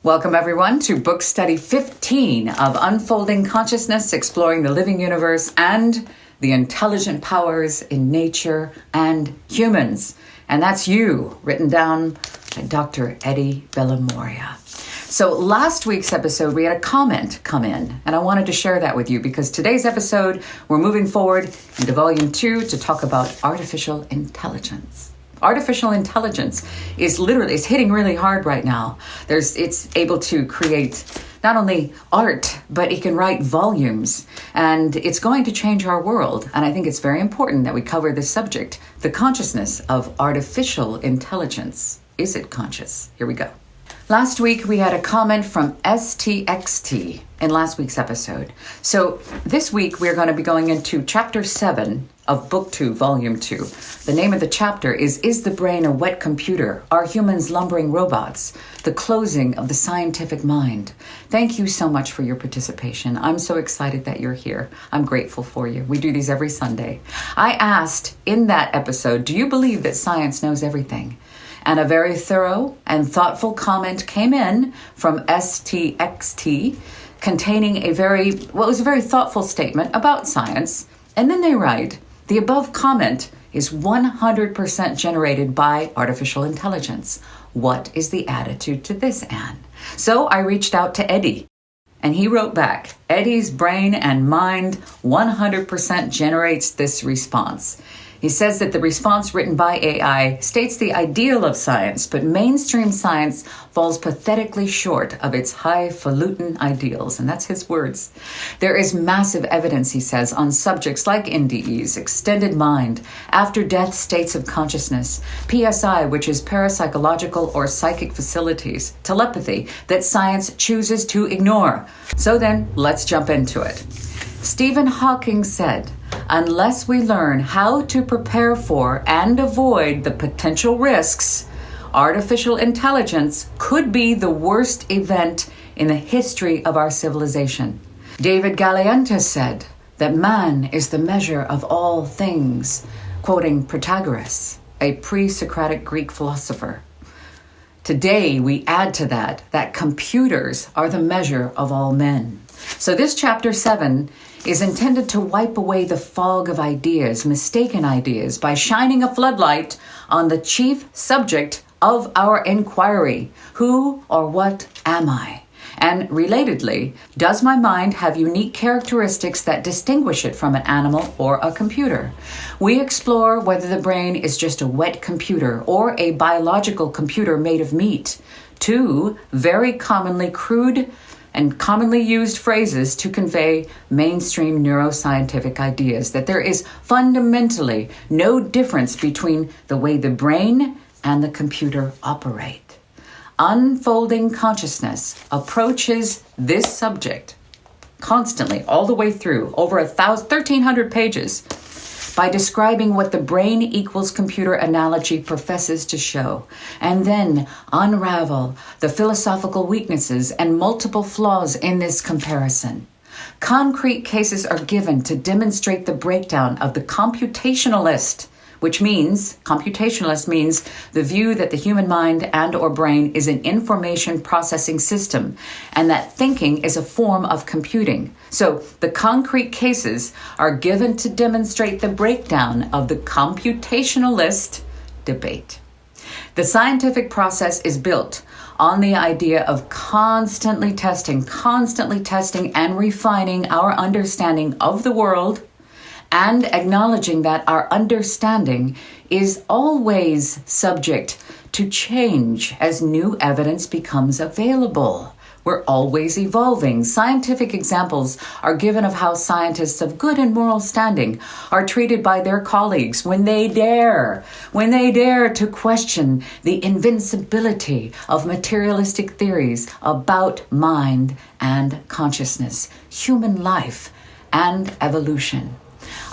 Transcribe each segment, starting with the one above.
Welcome, everyone, to Book Study 15 of Unfolding Consciousness, Exploring the Living Universe and the Intelligent Powers in Nature and Humans. And that's you, written down by Dr. Eddie Bellamoria. So last week's episode, we had a comment come in, and I wanted to share that with you because today's episode, we're moving forward into Volume 2 to talk about artificial intelligence. Artificial intelligence is hitting really hard right now. It's able to create not only art, but it can write volumes, and it's going to change our world. And I think it's very important that we cover this subject, the consciousness of artificial intelligence. Is it conscious? Here we go. Last week, we had a comment from STXT in last week's episode. So this week, we're going to be going into Chapter 7 of Book 2, Volume 2. The name of the chapter is the Brain a Wet Computer? Are Humans Lumbering Robots? The Closing of the Scientific Mind. Thank you so much for your participation. I'm so excited that you're here. I'm grateful for you. We do these every Sunday. I asked in that episode, do you believe that science knows everything? And a very thorough and thoughtful comment came in from STXT containing a very thoughtful statement about science. And then they write, the above comment is 100% generated by artificial intelligence. What is the attitude to this, Anne? So I reached out to Eddie, and he wrote back, Eddie's brain and mind 100% generates this response. He says that the response written by AI states the ideal of science, but mainstream science falls pathetically short of its highfalutin ideals. And that's his words. There is massive evidence, he says, on subjects like NDEs, extended mind, after-death states of consciousness, PSI, which is parapsychological or psychic facilities, telepathy, that science chooses to ignore. So then, let's jump into it. Stephen Hawking said, unless we learn how to prepare for and avoid the potential risks, artificial intelligence could be the worst event in the history of our civilization. David Galeanta said that man is the measure of all things, quoting Protagoras, a pre-Socratic Greek philosopher. Today, we add to that computers are the measure of all men. So this chapter 7 is intended to wipe away the fog of ideas, mistaken ideas, by shining a floodlight on the chief subject of our inquiry. Who or what am I? And relatedly, does my mind have unique characteristics that distinguish it from an animal or a computer? We explore whether the brain is just a wet computer or a biological computer made of meat. Two very commonly crude and commonly used phrases to convey mainstream neuroscientific ideas, that there is fundamentally no difference between the way the brain and the computer operate. Unfolding Consciousness approaches this subject constantly, all the way through, over 1,300 pages, by describing what the brain equals computer analogy professes to show, and then unravel the philosophical weaknesses and multiple flaws in this comparison. Concrete cases are given to demonstrate the breakdown of the computationalist, computationalist means the view that the human mind and or brain is an information processing system and that thinking is a form of computing. So the concrete cases are given to demonstrate the breakdown of the computationalist debate. The scientific process is built on the idea of constantly testing and refining our understanding of the world, and acknowledging that our understanding is always subject to change as new evidence becomes available. We're always evolving. Scientific examples are given of how scientists of good and moral standing are treated by their colleagues when they dare to question the invincibility of materialistic theories about mind and consciousness, human life, and evolution.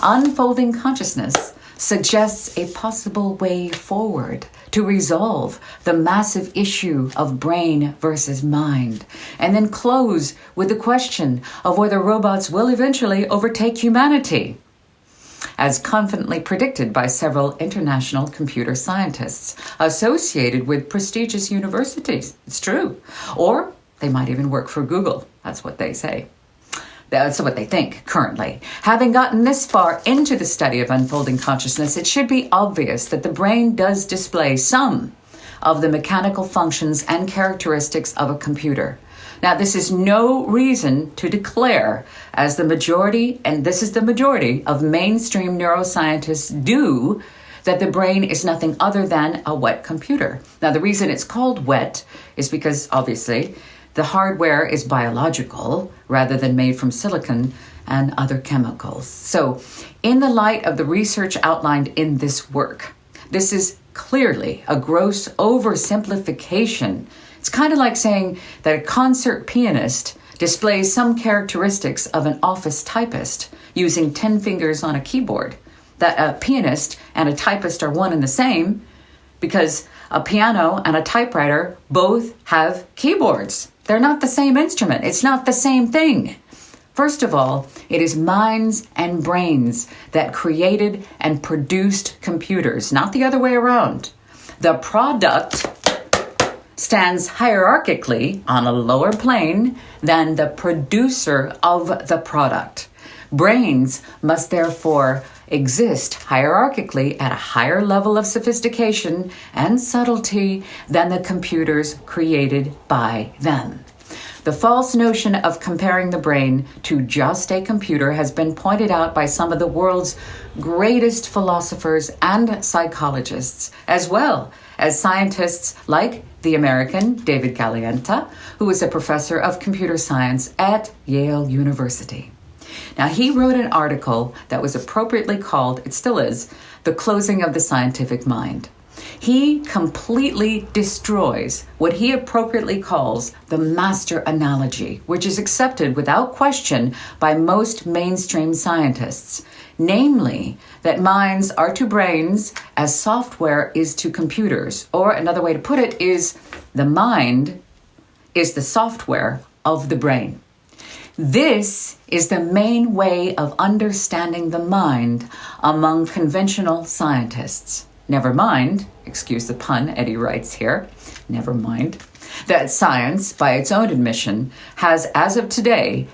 Unfolding Consciousness suggests a possible way forward to resolve the massive issue of brain versus mind, and then close with the question of whether robots will eventually overtake humanity, as confidently predicted by several international computer scientists associated with prestigious universities. It's true. Or They might even work for Google. That's what they say. That's what they think currently. Having gotten this far into the study of unfolding consciousness, it should be obvious that the brain does display some of the mechanical functions and characteristics of a computer. Now, this is no reason to declare, as the majority, and this is the majority of mainstream neuroscientists do, that the brain is nothing other than a wet computer. Now, the reason it's called wet is because, obviously, the hardware is biological rather than made from silicon and other chemicals. So, in the light of the research outlined in this work, this is clearly a gross oversimplification. It's kind of like saying that a concert pianist displays some characteristics of an office typist using 10 fingers on a keyboard. That a pianist and a typist are one and the same because a piano and a typewriter both have keyboards. They're not the same instrument. It's not the same thing. First of all, it is minds and brains that created and produced computers, not the other way around. The product stands hierarchically on a lower plane than the producer of the product. Brains must therefore exist hierarchically at a higher level of sophistication and subtlety than the computers created by them. The false notion of comparing the brain to just a computer has been pointed out by some of the world's greatest philosophers and psychologists, as well as scientists like the American David Galianta, who is a professor of computer science at Yale University. Now, he wrote an article that was appropriately called, it still is, The Closing of the Scientific Mind. He completely destroys what he appropriately calls the master analogy, which is accepted without question by most mainstream scientists, namely that minds are to brains as software is to computers. Or another way to put it is the mind is the software of the brain. This is the main way of understanding the mind among conventional scientists. Never mind, excuse the pun, Eddie writes here, never mind, that science, by its own admission, has, as of today,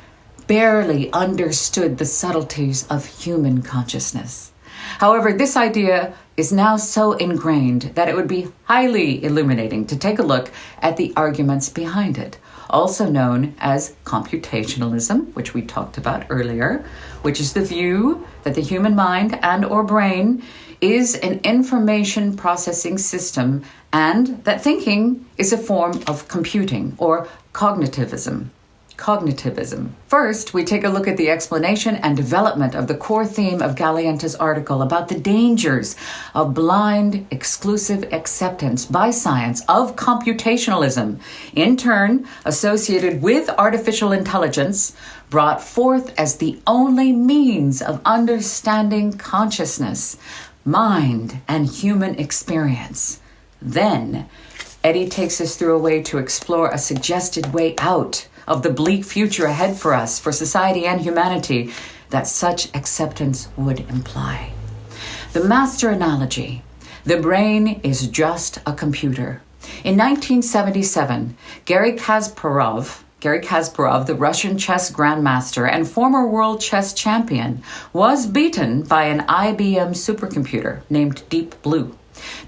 barely understood the subtleties of human consciousness. However, this idea is now so ingrained that it would be highly illuminating to take a look at the arguments behind it, also known as computationalism, which we talked about earlier, which is the view that the human mind and or brain is an information processing system and that thinking is a form of computing or cognitivism. First, we take a look at the explanation and development of the core theme of Galianta's article about the dangers of blind, exclusive acceptance by science of computationalism, in turn associated with artificial intelligence, brought forth as the only means of understanding consciousness, mind, and human experience. Then, Eddie takes us through a way to explore a suggested way out of the bleak future ahead for us, for society and humanity, that such acceptance would imply. The master analogy: the brain is just a computer. In 1977, Garry Kasparov, the Russian chess grandmaster and former world chess champion, was beaten by an IBM supercomputer named Deep Blue.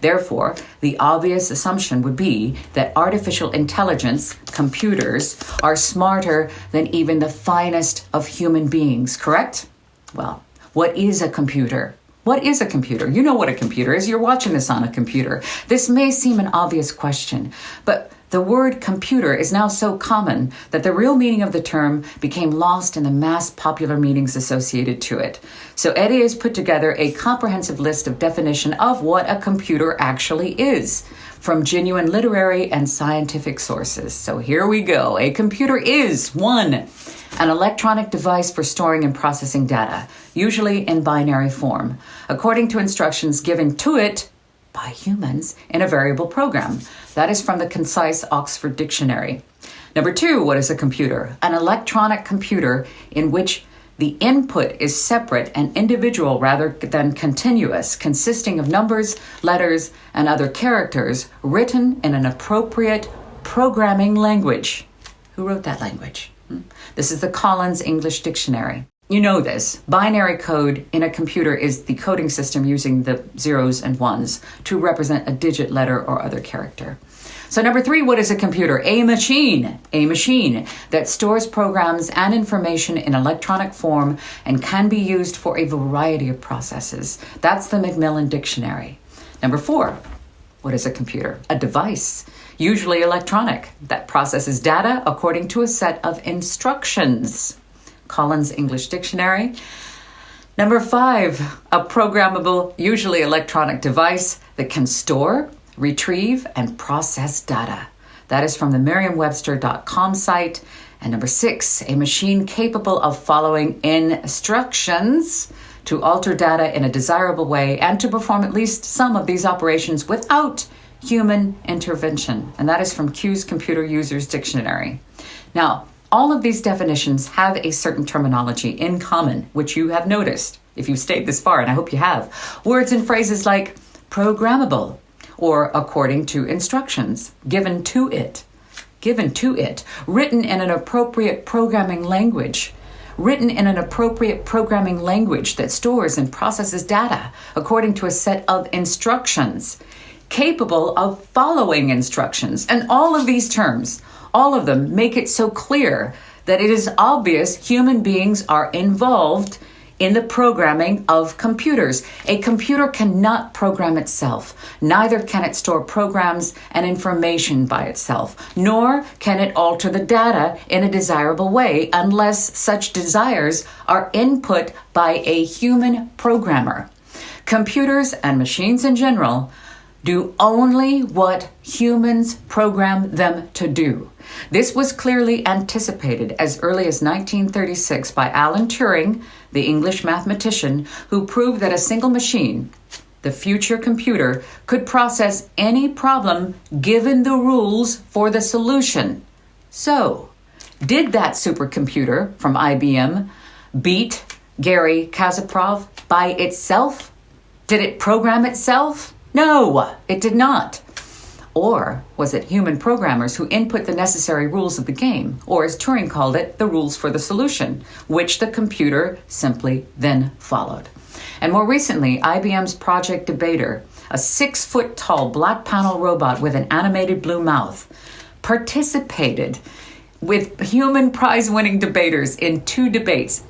Therefore, the obvious assumption would be that artificial intelligence, computers, are smarter than even the finest of human beings, correct? Well, what is a computer? What is a computer? You know what a computer is. You're watching this on a computer. This may seem an obvious question, but the word computer is now so common that the real meaning of the term became lost in the mass popular meanings associated to it. So Eddie has put together a comprehensive list of definition of what a computer actually is, from genuine literary and scientific sources. So here we go. A computer is 1. An electronic device for storing and processing data, usually in binary form, according to instructions given to it by humans in a variable program. That is from the Concise Oxford Dictionary. Number 2, what is a computer? An electronic computer in which the input is separate and individual rather than continuous, consisting of numbers, letters, and other characters written in an appropriate programming language. Who wrote that language? This is the Collins English Dictionary. You know this. Binary code in a computer is the coding system using the zeros and ones to represent a digit, letter, or other character. So number 3, what is a computer? A machine. A machine that stores programs and information in electronic form and can be used for a variety of processes. That's the Macmillan Dictionary. Number 4, what is a computer? A device, usually electronic, that processes data according to a set of instructions. Collins English Dictionary. Number 5, a programmable, usually electronic device that can store, retrieve, and process data. That is from the Merriam-Webster.com site. And number 6, a machine capable of following instructions to alter data in a desirable way and to perform at least some of these operations without human intervention. And that is from Q's Computer Users Dictionary. Now, all of these definitions have a certain terminology in common, which you have noticed if you've stayed this far, and I hope you have. Words and phrases like programmable, or according to instructions, given to it, written in an appropriate programming language, that stores and processes data according to a set of instructions, capable of following instructions. And all of these terms, all of them make it so clear that it is obvious human beings are involved in the programming of computers. A computer cannot program itself. Neither can it store programs and information by itself, nor can it alter the data in a desirable way unless such desires are input by a human programmer. Computers and machines in general do only what humans program them to do. This was clearly anticipated as early as 1936 by Alan Turing, the English mathematician, who proved that a single machine, the future computer, could process any problem given the rules for the solution. So, did that supercomputer from IBM beat Garry Kasparov by itself? Did it program itself? No, it did not. Or was it human programmers who input the necessary rules of the game, or as Turing called it, the rules for the solution, which the computer simply then followed? And more recently, IBM's Project Debater, a 6-foot-tall black panel robot with an animated blue mouth, participated with human prize-winning debaters in 2 debates.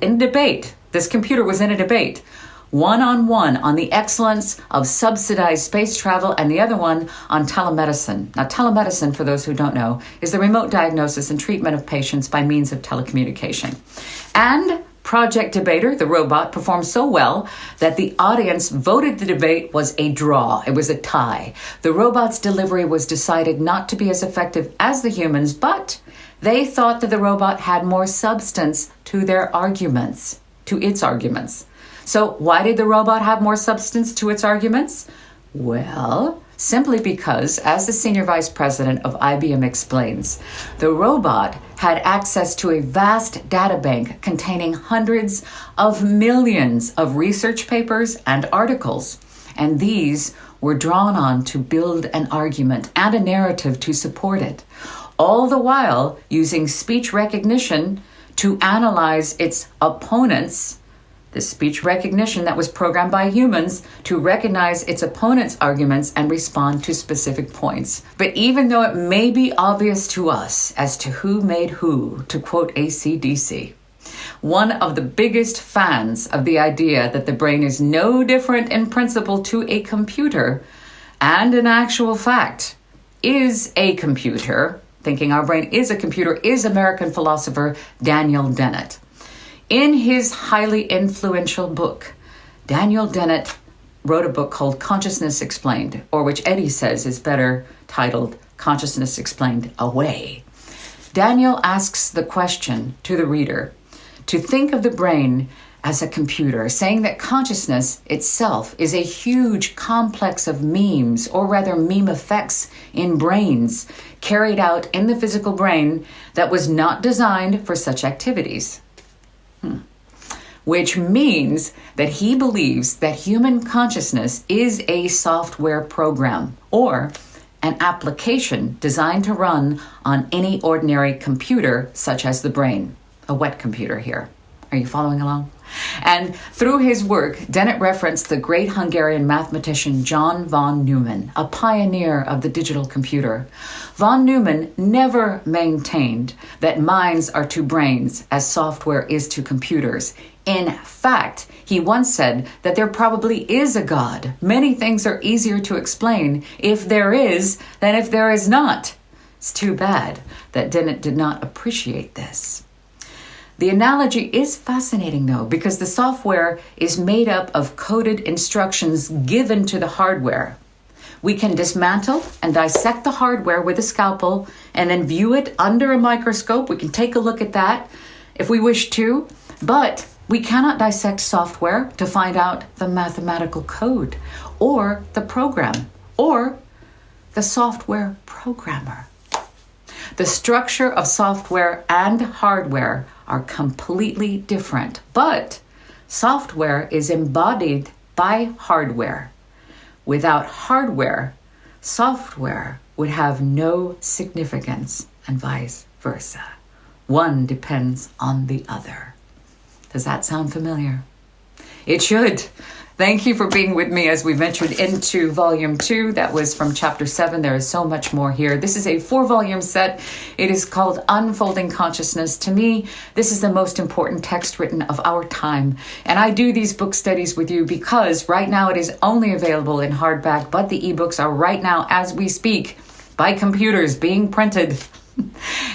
This computer was in a debate. One-on-one on the excellence of subsidized space travel and the other one on telemedicine. Now, telemedicine, for those who don't know, is the remote diagnosis and treatment of patients by means of telecommunication. And Project Debater, the robot, performed so well that the audience voted the debate was a draw. It was a tie. The robot's delivery was decided not to be as effective as the humans, but they thought that the robot had more substance to its arguments. So why did the robot have more substance to its arguments? Well, simply because, as the senior vice president of IBM explains, the robot had access to a vast data bank containing hundreds of millions of research papers and articles, and these were drawn on to build an argument and a narrative to support it, all the while using speech recognition to analyze its opponents. The speech recognition that was programmed by humans to recognize its opponent's arguments and respond to specific points. But even though it may be obvious to us as to who made who, to quote AC/DC, one of the biggest fans of the idea that the brain is no different in principle to a computer, and in actual fact is a computer, thinking our brain is a computer, is American philosopher Daniel Dennett. In his highly influential book, Daniel Dennett wrote a book called Consciousness Explained, or which Eddie says is better titled Consciousness Explained Away. Daniel asks the question to the reader to think of the brain as a computer, saying that consciousness itself is a huge complex of memes, or rather meme effects in brains, carried out in the physical brain that was not designed for such activities. Which means that he believes that human consciousness is a software program, or an application designed to run on any ordinary computer, such as the brain, a wet computer here. Are you following along? And through his work, Dennett referenced the great Hungarian mathematician John von Neumann, a pioneer of the digital computer. Von Neumann never maintained that minds are to brains as software is to computers. In fact, he once said that there probably is a God. Many things are easier to explain if there is than if there is not. It's too bad that Dennett did not appreciate this. The analogy is fascinating, though, because the software is made up of coded instructions given to the hardware. We can dismantle and dissect the hardware with a scalpel and then view it under a microscope. We can take a look at that if we wish to, but we cannot dissect software to find out the mathematical code or the program or the software programmer. The structure of software and hardware are completely different, but software is embodied by hardware. Without hardware, software would have no significance, and vice versa. One depends on the other. Does that sound familiar? It should. Thank you for being with me as we ventured into Volume 2. That was from Chapter 7. There is so much more here. This is a 4-volume set. It is called Unfolding Consciousness. To me, this is the most important text written of our time. And I do these book studies with you because right now it is only available in hardback, but the ebooks are right now, as we speak, by computers being printed.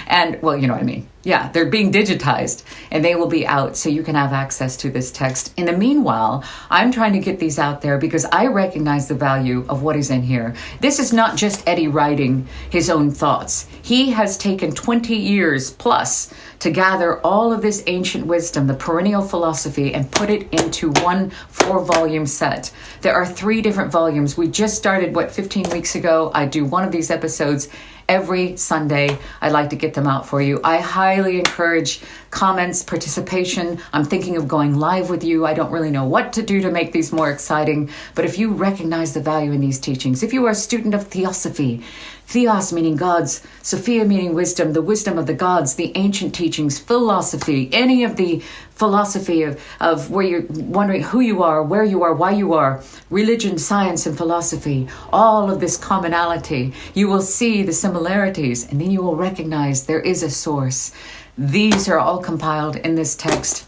And, well, you know what I mean. Yeah, they're being digitized and they will be out so you can have access to this text. In the meanwhile, I'm trying to get these out there because I recognize the value of what is in here. This is not just Eddie writing his own thoughts. He has taken 20 years plus to gather all of this ancient wisdom, the perennial philosophy, and put it into one 4-volume set. There are 3 different volumes. We just started, 15 weeks ago. I do one of these episodes every Sunday. I'd like to get them out for you. I highly encourage comments, participation. I'm thinking of going live with you. I don't really know what to do to make these more exciting, but if you recognize the value in these teachings, if you are a student of Theosophy, Theos meaning gods, Sophia meaning wisdom, the wisdom of the gods, the ancient teachings, philosophy, any of the philosophy of where you're wondering who you are, where you are, why you are, religion, science, and philosophy, all of this commonality, you will see the similarities, and then you will recognize there is a source. These are all compiled in this text.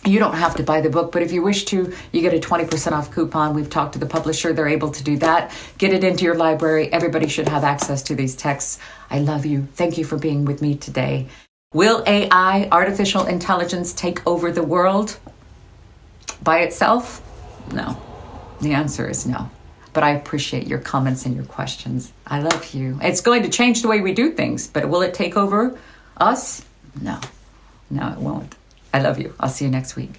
You don't have to buy the book, but if you wish to, you get a 20% off coupon. We've talked to the publisher. They're able to do that. Get it into your library. Everybody should have access to these texts. I love you. Thank you for being with me today. Will AI, artificial intelligence, take over the world by itself? No. The answer is no. But I appreciate your comments and your questions. I love you. It's going to change the way we do things, but will it take over us? No. No, it won't. I love you. I'll see you next week.